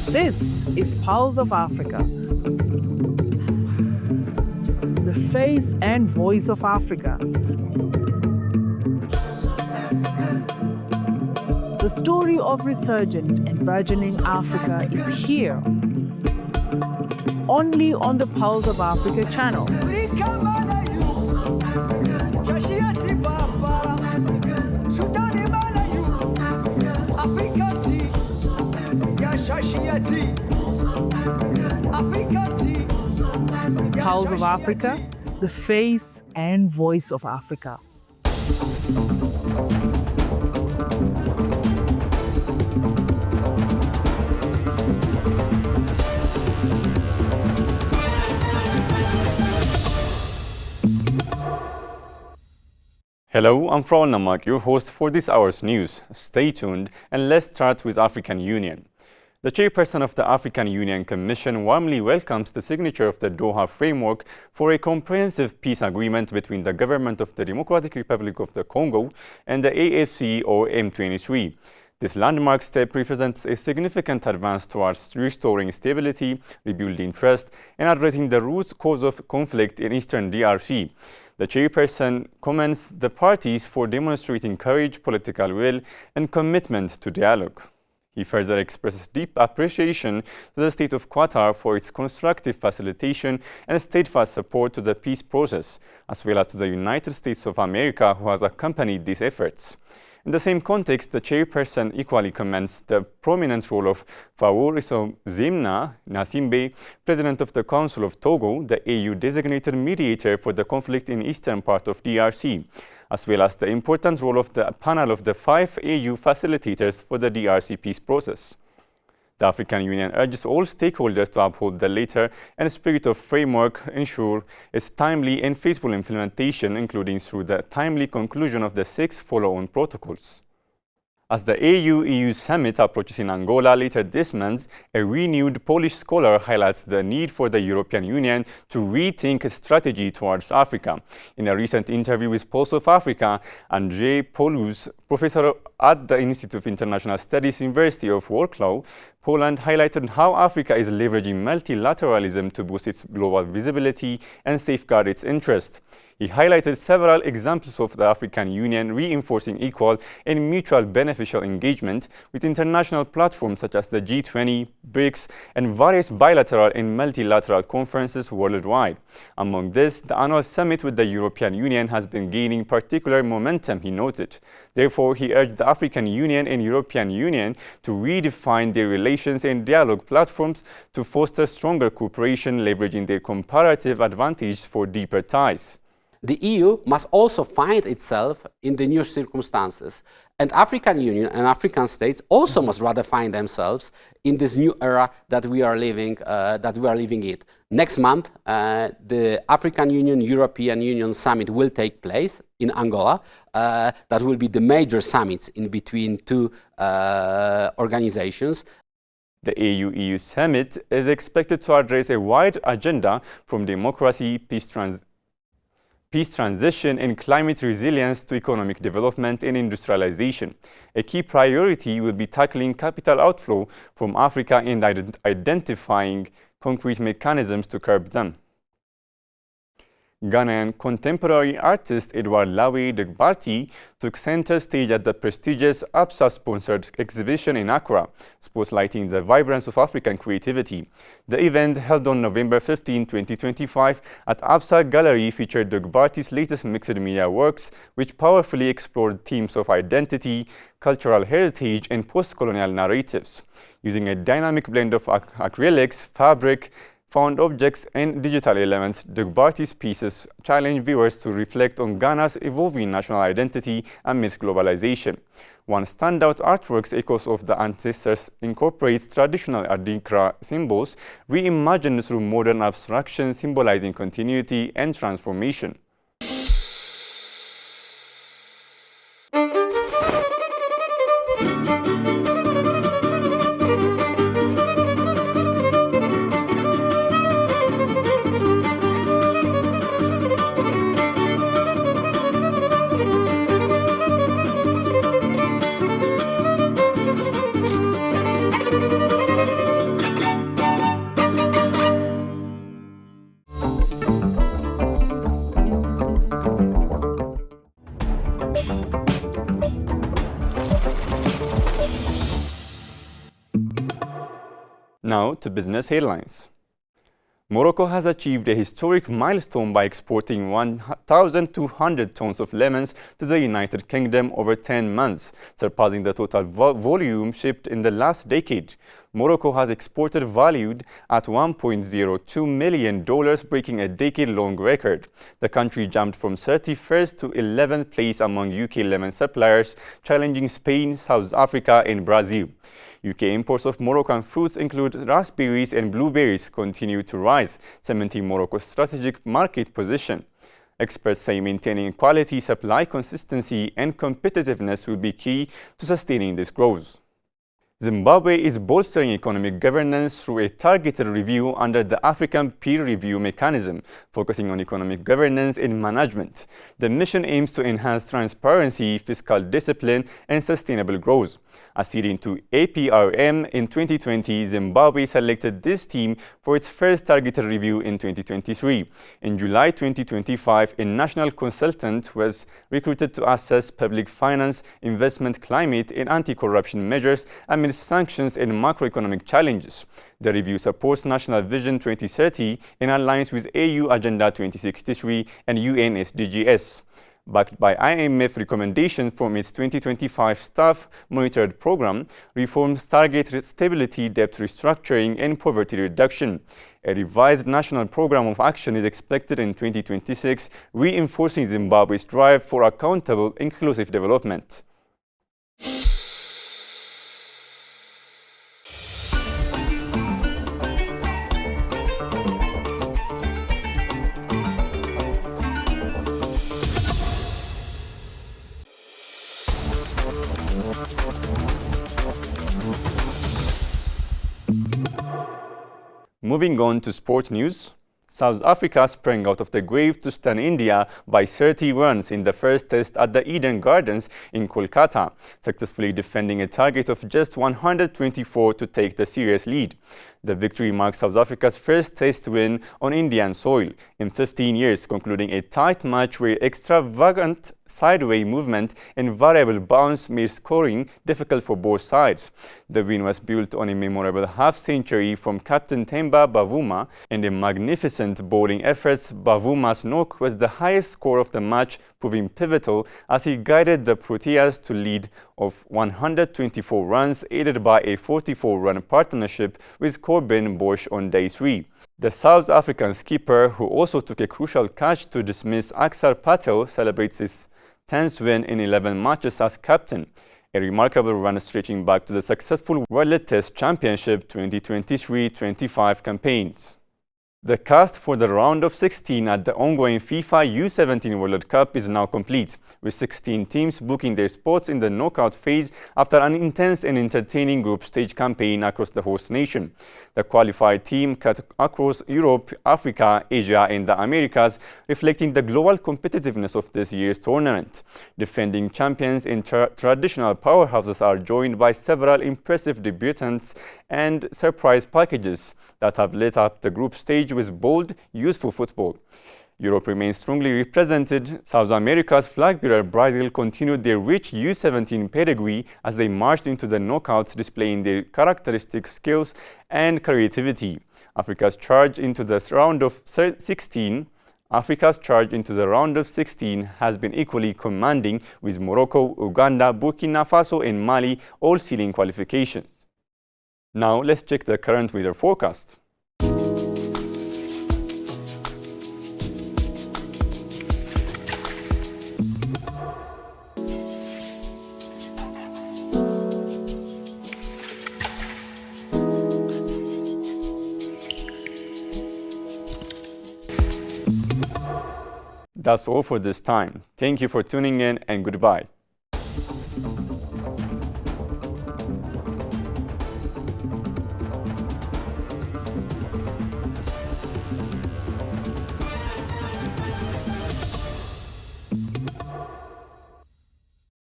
This is Pulse of Africa, the face and voice of Africa. The story of resurgent and burgeoning Africa is here, only on the Pulse of Africa channel. Pulse of Africa, the face and voice of Africa. Hello, I'm Frau Namak, your host for this hour's news. Stay tuned and let's start with African Union. The chairperson of the African Union Commission warmly welcomes the signature of the Doha framework for a comprehensive peace agreement between the government of the Democratic Republic of the Congo and the AFC or M23. This landmark step represents a significant advance towards restoring stability, rebuilding trust, and addressing the root cause of conflict in eastern DRC. The chairperson commends the parties for demonstrating courage, political will, and commitment to dialogue. He further expresses deep appreciation to the state of Qatar for its constructive facilitation and steadfast support to the peace process, as well as to the United States of America, who has accompanied these efforts. In the same context, the chairperson equally commends the prominent role of Fawourissou Zemna Nassimbe, President of the Council of Togo, the AU-designated mediator for the conflict in eastern part of DRC, as well as the important role of the panel of the 5 AU facilitators for the DRC peace process. The African Union urges all stakeholders to uphold the letter and spirit of framework, ensure its timely and faithful implementation, including through the timely conclusion of the 6 follow-on protocols. As the AU-EU summit approaches in Angola later this month, a renewed Polish scholar highlights the need for the European Union to rethink its strategy towards Africa. In a recent interview with Pulse of Africa, Andrzej Polus, professor at the Institute of International Studies, University of Wrocław, Poland, highlighted how Africa is leveraging multilateralism to boost its global visibility and safeguard its interests. He highlighted several examples of the African Union reinforcing equal and mutual beneficial engagement with international platforms such as the G20, BRICS, and various bilateral and multilateral conferences worldwide. Among this, the annual summit with the European Union has been gaining particular momentum, he noted. Therefore, he urged the African Union and European Union to redefine their relations and dialogue platforms to foster stronger cooperation, leveraging their comparative advantage for deeper ties. The EU must also find itself in the new circumstances, and African Union and African states also must rather find themselves in this new era that we are living in. Next month, the African Union European Union summit will take place in Angola. That will be the major summits in between two organizations. The AU-EU summit is expected to address a wide agenda from democracy, peace transition and climate resilience to economic development and industrialization. A key priority will be tackling capital outflow from Africa and identifying concrete mechanisms to curb them. Ghanaian contemporary artist Edward Lawe Degbarty took center stage at the prestigious ABSA-sponsored exhibition in Accra, spotlighting the vibrance of African creativity. The event, held on November 15, 2025, at ABSA Gallery, featured Degbarty's latest mixed media works, which powerfully explored themes of identity, cultural heritage, and post-colonial narratives. Using a dynamic blend of acrylics, fabric, found objects, and digital elements, Degbarty's pieces challenge viewers to reflect on Ghana's evolving national identity amidst globalization. One standout artwork's echoes of the ancestors incorporates traditional Adinkra symbols, reimagined through modern abstraction symbolizing continuity and transformation. Now to business headlines. Morocco has achieved a historic milestone by exporting 1,200 tons of lemons to the United Kingdom over 10 months, surpassing the total volume shipped in the last decade. Morocco has exported valued at $1.02 million, breaking a decade-long record. The country jumped from 31st to 11th place among UK lemon suppliers, challenging Spain, South Africa, and Brazil. UK imports of Moroccan fruits include raspberries and blueberries continue to rise, cementing Morocco's strategic market position. Experts say maintaining quality, supply consistency, and competitiveness will be key to sustaining this growth. Zimbabwe is bolstering economic governance through a targeted review under the African Peer Review Mechanism, focusing on economic governance and management. The mission aims to enhance transparency, fiscal discipline, and sustainable growth. Acceding to APRM in 2020, Zimbabwe selected this team for its first targeted review in 2023. In July 2025, a national consultant was recruited to assess public finance, investment climate, and anti-corruption measures amidst sanctions and macroeconomic challenges. The review supports National Vision 2030 in alliance with AU Agenda 2063 and UN SDGs. Backed by IMF recommendations from its 2025 staff monitored program, reforms target stability, debt restructuring, and poverty reduction. A revised national program of action is expected in 2026, reinforcing Zimbabwe's drive for accountable, inclusive development. Moving on to sport news. South Africa sprang out of the grave to stun India by 30 runs in the first test at the Eden Gardens in Kolkata, successfully defending a target of just 124 to take the series lead. The victory marks South Africa's first test win on Indian soil in 15 years, concluding a tight match where extravagant sideways movement and variable bounce made scoring difficult for both sides. The win was built on a memorable half-century from captain Themba Bavuma and a magnificent bowling efforts. Bavuma's knock was the highest score of the match, proving pivotal as he guided the Proteas to lead of 124 runs, aided by a 44-run partnership with Corbin Bosch on day 3. The South African skipper, who also took a crucial catch to dismiss Axar Patel, celebrates his 10th win in 11 matches as captain, a remarkable run stretching back to the successful World Test Championship 2023-25 campaigns. The cast for the round of 16 at the ongoing FIFA U17 World Cup is now complete, with 16 teams booking their spots in the knockout phase after an intense and entertaining group stage campaign across the host nation. The qualified team cut across Europe, Africa, Asia, and the Americas, reflecting the global competitiveness of this year's tournament. Defending champions and traditional powerhouses are joined by several impressive debutants and surprise packages that have lit up the group stage with bold, useful football. Europe remains strongly represented. South America's flag bearer Brazil continued their rich U17 pedigree as they marched into the knockouts, displaying their characteristic skills and creativity. Africa's charge into the round of 16 has been equally commanding, with Morocco, Uganda, Burkina Faso, and Mali all sealing qualifications. Now let's check the current weather forecast. That's all for this time. Thank you for tuning in and goodbye.